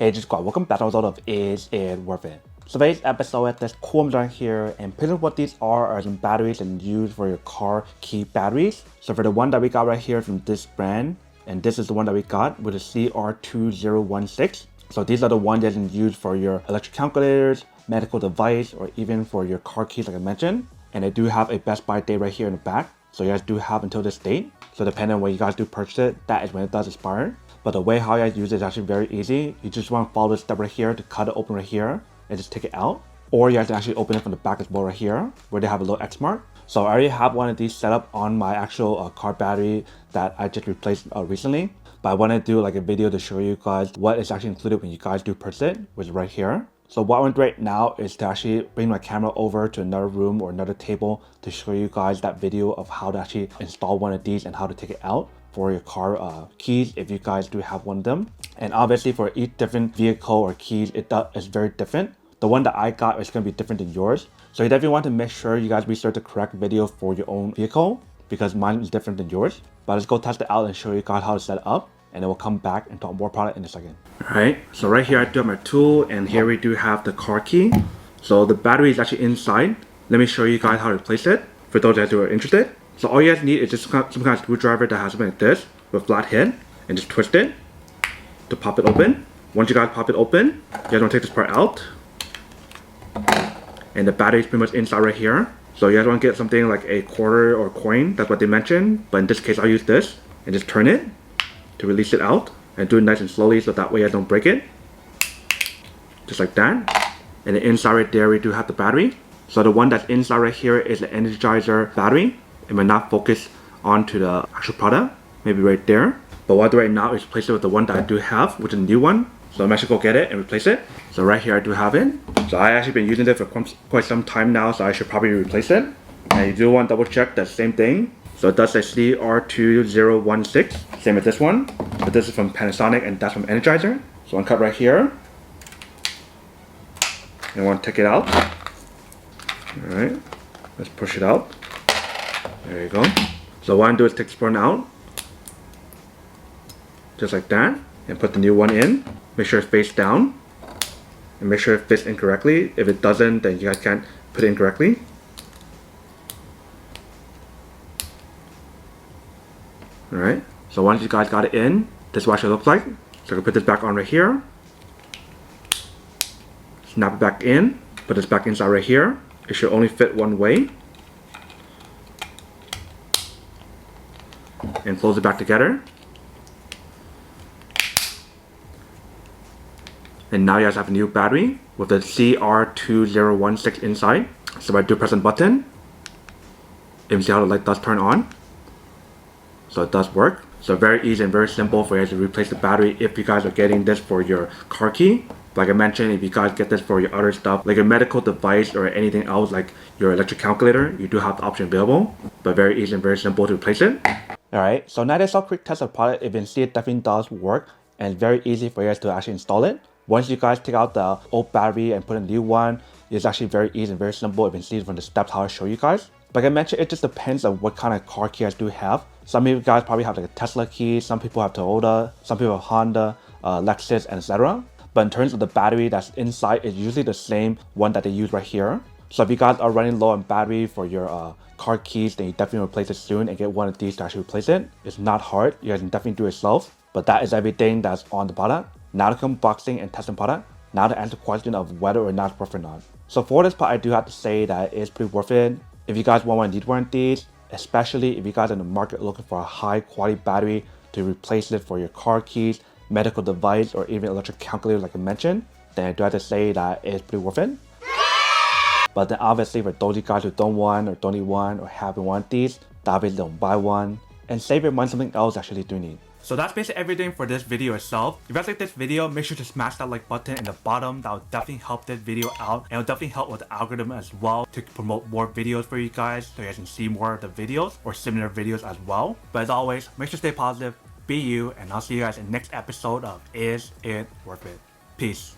Hey, just got welcome back to episode of Is It Worth It? So today's episode, there's cool down here, and basically what these are some batteries and used for your car key batteries. So for the one that we got right here from this brand, and this is the one that we got with the CR2016. So these are the ones that are used for your electric calculators, medical device, or even for your car keys like I mentioned. And they do have a best buy date right here in the back. So you guys do have until this date. So depending on when you guys do purchase it, that is when it does expire. But the way how you guys use it is actually very easy. You just want to follow this step right here to cut it open right here and just take it out. Or you guys can actually open it from the back as well right here where they have a little X mark. So I already have one of these set up on my actual car battery that I just replaced recently. But I want to do like a video to show you guys what is actually included when you guys do purchase it, which is right here. So what I want to do right now is to actually bring my camera over to another room or another table to show you guys that video of how to actually install one of these and how to take it out for your car keys if you guys do have one of them. And obviously for each different vehicle or keys, it's very different. The one that I got is going to be different than yours. So you definitely want to make sure you guys research the correct video for your own vehicle because mine is different than yours. But let's go test it out and show you guys how to set it up. And then we'll come back and talk more about it in a second. Alright, so right here I do have my tool, and here we do have the car key. So the battery is actually inside. Let me show you guys how to place it for those that are interested. So all you guys need is just some kind of screwdriver that has something like this with a flat head, and just twist it to pop it open. Once you guys pop it open, you guys want to take this part out. And the battery is pretty much inside right here. So you guys want to get something like a quarter or coin, that's what they mentioned. But in this case I'll use this and just turn it to release it out, and do it nice and slowly so that way you guys don't break it. Just like that. And the inside right there we do have the battery. So the one that's inside right here is the Energizer battery. It might not focus onto the actual product, maybe right there. But what I do right now is replace it with the one that I do have, which is a new one. So I'm actually go get it and replace it. So right here I do have it. So I actually been using it for quite some time now, so I should probably replace it. And you do want to double check the same thing. So it does say CR2016, same as this one, but this is from Panasonic and that's from Energizer. So uncut right here. And I want to take it out. Alright, let's push it out. There you go. So what I do is take this one out. Just like that. And put the new one in. Make sure it's face down. And make sure it fits incorrectly. If it doesn't, then you guys can't put it incorrectly. Alright, so once you guys got it in, this is what it should look like. So I can put this back on right here. Snap it back in, put this back inside right here. It should only fit one way. And close it back together. And now you guys have a new battery with the CR2016 inside. So I do press the button. And you see how the light does turn on. So it does work. So very easy and very simple for you guys to replace the battery if you guys are getting this for your car key. Like I mentioned, if you guys get this for your other stuff, like a medical device or anything else like your electric calculator, you do have the option available. But very easy and very simple to replace it. Alright, so now that's a quick test of the product. If you can see, it definitely does work. And it's very easy for you guys to actually install it. Once you guys take out the old battery and put in a new one, it's actually very easy and very simple. You can see from the steps how I show you guys. Like I mentioned, it just depends on what kind of car key you guys do have. Some of you guys probably have like a Tesla key, some people have Toyota, some people have Honda, Lexus, and etc. But in terms of the battery that's inside, it's usually the same one that they use right here. So if you guys are running low on battery for your car keys, then you definitely replace it soon and get one of these to actually replace it. It's not hard, you guys can definitely do it yourself. But that is everything that's on the product. Now to come unboxing and testing product. Now to answer the question of whether or not it's worth it or not. So for this part, I do have to say that it's pretty worth it. If you guys want one of these, especially if you guys are in the market looking for a high quality battery to replace it for your car keys, medical device, or even electric calculator like I mentioned, then I do have to say that it's pretty worth it. But then obviously for those of you guys who don't want or don't need one or haven't one of these, obviously don't buy one and save your money on something else actually do need. So that's basically everything for this video itself. If you guys like this video, make sure to smash that like button in the bottom. That will definitely help this video out, and it will definitely help with the algorithm as well to promote more videos for you guys so you guys can see more of the videos or similar videos as well. But as always, make sure to stay positive, be you, and I'll see you guys in the next episode of Is It Worth It? Peace.